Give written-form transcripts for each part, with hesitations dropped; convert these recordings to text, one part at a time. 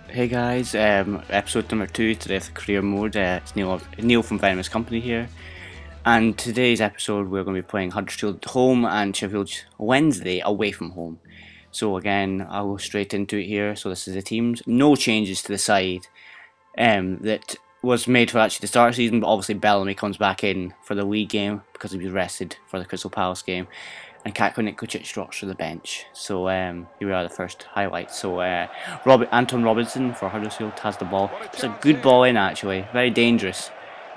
Hey guys, episode number 2 today of the career mode. It's Neil from VenomousCompany here, and today's episode we're going to be playing Huddersfield at home and Sheffield Wednesday away from home. So again, I'll go straight into it here. So this is the teams. No changes to the side that was made for actually the start of the season, but obviously Bellamy comes back in for the league game because he was rested for the Crystal Palace game. And Katko Nikočić drops to the bench. So here we are, the first highlights. So Anton Robinson for Huddersfield has the ball. It's a good ball in actually, very dangerous.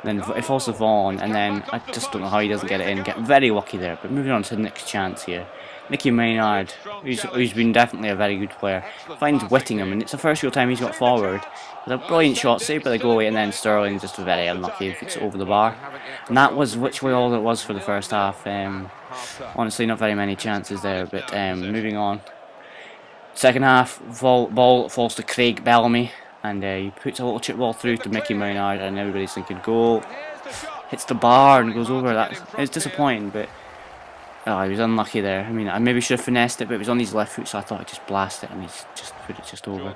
And then it falls to Vaughan, and then I just don't know how he doesn't get it in. Get very lucky there. But moving on to the next chance here. Nicky Maynard, who's been definitely a very good player, finds Whittingham, and it's the first real time he's got forward. With a brilliant shot saved by the goalie, and then Sterling just very unlucky if it's over the bar. And that was literally all it was for the first half. Honestly, not very many chances there, but moving on. Second half, ball falls to Craig Bellamy, and he puts a little chip ball through to Mickey Maynard, and everybody's thinking goal. Hits the bar and goes over. It's disappointing, but he was unlucky there. I mean, I maybe should have finessed it, but it was on his left foot, so I thought I'd just blast it, and he's just put it just over.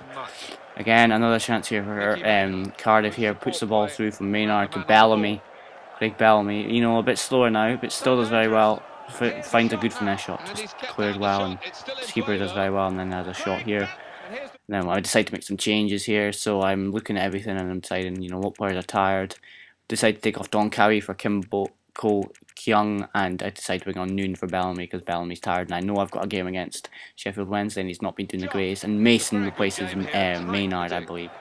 Again, another chance here for Cardiff here. Puts the ball through from Maynard to Bellamy. Craig Bellamy, you know, a bit slower now, but still does very well. Finds a good finesse shot, just cleared well, and the keeper does very well, and then has a shot here. Now I decide to make some changes here, so I'm looking at everything and I'm deciding, you know, what players are tired. Decide to take off Don Cowie for Cole Kyung, and I decide to bring on Noon for Bellamy because Bellamy's tired, and I know I've got a game against Sheffield Wednesday and he's not been doing the greatest, and Mason replaces Maynard, I believe.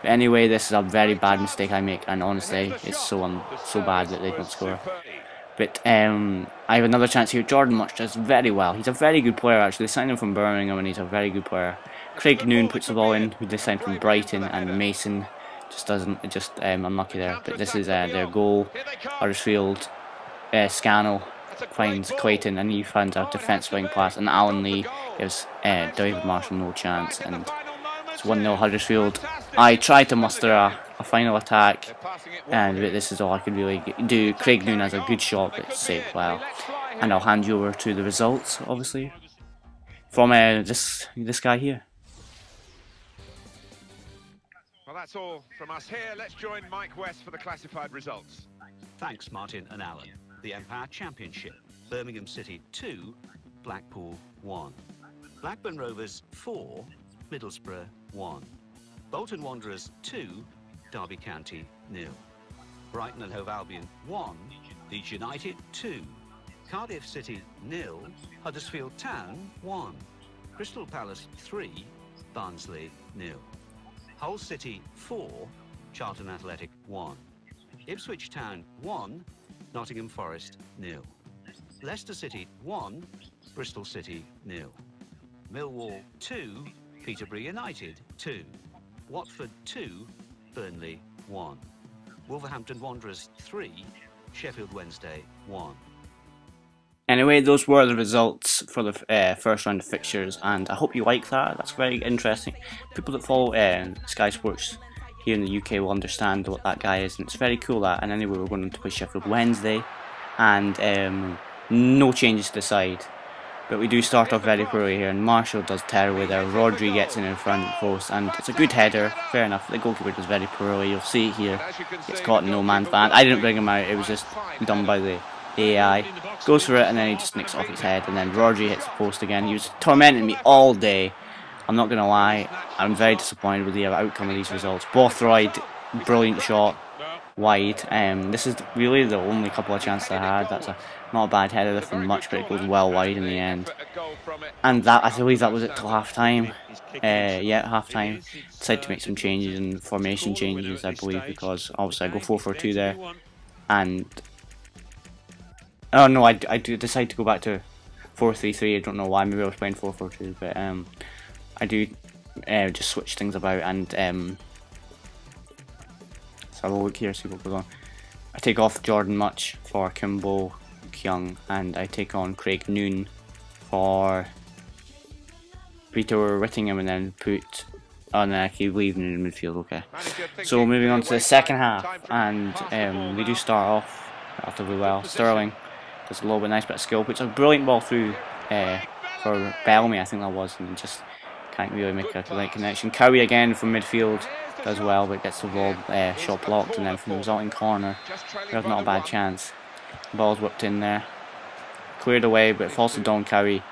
But anyway, this is a very bad mistake I make, and honestly, it's so bad that they don't score. But I have another chance here. Jordan Much does very well. He's a very good player actually. They signed him from Birmingham and he's a very good player. Craig Noon puts the ball in, who they signed from Brighton, and Mason just unlucky there. But this is their goal. Huddersfield, Scannell finds Clayton, and he finds a defence swing pass, and Alan Lee gives David Marshall no chance, and it's 1-0 Huddersfield. I tried to muster a final attack, but this is all I could really do. Craig Noon has a good shot, but it's saved well. And I'll hand you over to the results, obviously, from this guy here. Well, that's all from us here. Let's join Mike West for the classified results. Thanks, Martin and Alan. The Empire Championship: Birmingham City 2, Blackpool 1. Blackburn Rovers 4, Middlesbrough 1. Bolton Wanderers 2, Derby County 0. Brighton and Hove Albion 1, Leeds United 2. Cardiff City 0, Huddersfield Town 1. Crystal Palace 3, Barnsley 0. Hull City 4, Charlton Athletic 1. Ipswich Town 1, Nottingham Forest 0. Leicester City 1, Bristol City 0. Millwall 2, Peterborough United 2. Watford 2, Burnley 1. Wolverhampton Wanderers 3, Sheffield Wednesday 1. Anyway, those were the results for the first round of fixtures, and I hope you like that. That's very interesting. People that follow Sky Sports here in the UK will understand what that guy is, and it's very cool that. And anyway, we're going to play Sheffield Wednesday, and no changes to the side. But we do start off very poorly here, and Marshall does terribly there. Rodri gets in front post, and it's a good header, fair enough. The goalkeeper does very poorly, you'll see it here. Gets caught in no man's land. I didn't bring him out, it was just done by the AI. Goes for it, and then he just nicks off his head, and then Rodri hits the post again. He was tormenting me all day. I'm not going to lie, I'm very disappointed with the outcome of these results. Bothroyd, brilliant shot, wide. This is really the only couple of chances I had. That's not a bad header from Much, but it goes well wide in the end. And that, I believe that was it till half time. Yeah, half time. Decided to make some changes and formation changes, I believe, because obviously I go 4-4-2 there. And oh no, I do decide to go back to 4-3-3. I don't know why. Maybe I was playing 4-4-2, but I do just switch things about, and let's have a look here, see what goes on. I take off Jordan Much for Kimbo Kyung, and I take on Craig Noon for Peter Whittingham, and then put and then I keep leaving in midfield. Okay, so moving on to the second half, and we do start off relatively well. Sterling does a little bit nice bit of skill, puts a brilliant ball through for Bellamy, I think that was, and just can't really make a right connection. Cowie again from midfield does well, but gets the ball shot blocked, and then from the resulting corner, there's not a bad chance. Ball's whipped in there, cleared away, but it falls to Don Cowie,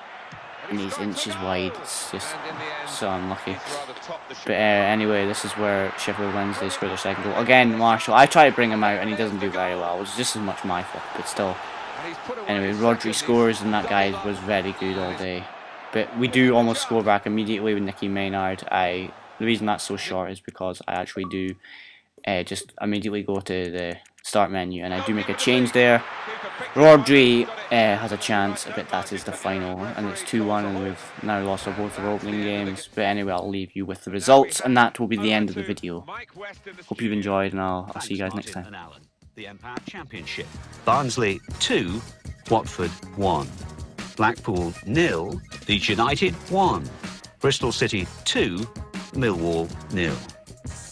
and he's inches wide. It's just so unlucky. But anyway, this is where Sheffield Wednesday score their second goal. Again, Marshall, I try to bring him out and he doesn't do very well, which is just as much my fault, but still. Anyway, Rodri scores, and that guy was very good all day. But we do almost score back immediately with Nicky Maynard. The reason that's so short is because I actually do just immediately go to the start menu, and I do make a change there. Rodri has a chance, but that is the final, and it's 2-1, and we've now lost both our opening games. But anyway, I'll leave you with the results, and that will be the end of the video. Hope you've enjoyed, and I'll see you guys next time. The Empire Championship. Barnsley 2, Watford 1. Blackpool 0, Leeds United 1. Bristol City 2, Millwall 0.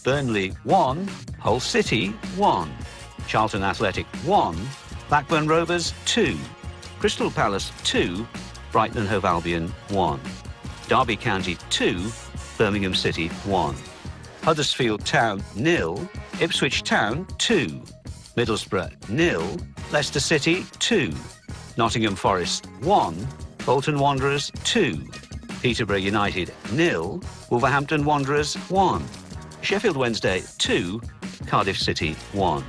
Burnley 1, Hull City 1. Charlton Athletic 1, Blackburn Rovers 2. Crystal Palace 2, Brighton and Hove Albion 1. Derby County 2, Birmingham City 1. Huddersfield Town 0, Ipswich Town 2. Middlesbrough 0, Leicester City 2. Nottingham Forest 1, Bolton Wanderers 2. Peterborough United 0, Wolverhampton Wanderers 1. Sheffield Wednesday 2, Cardiff City 1.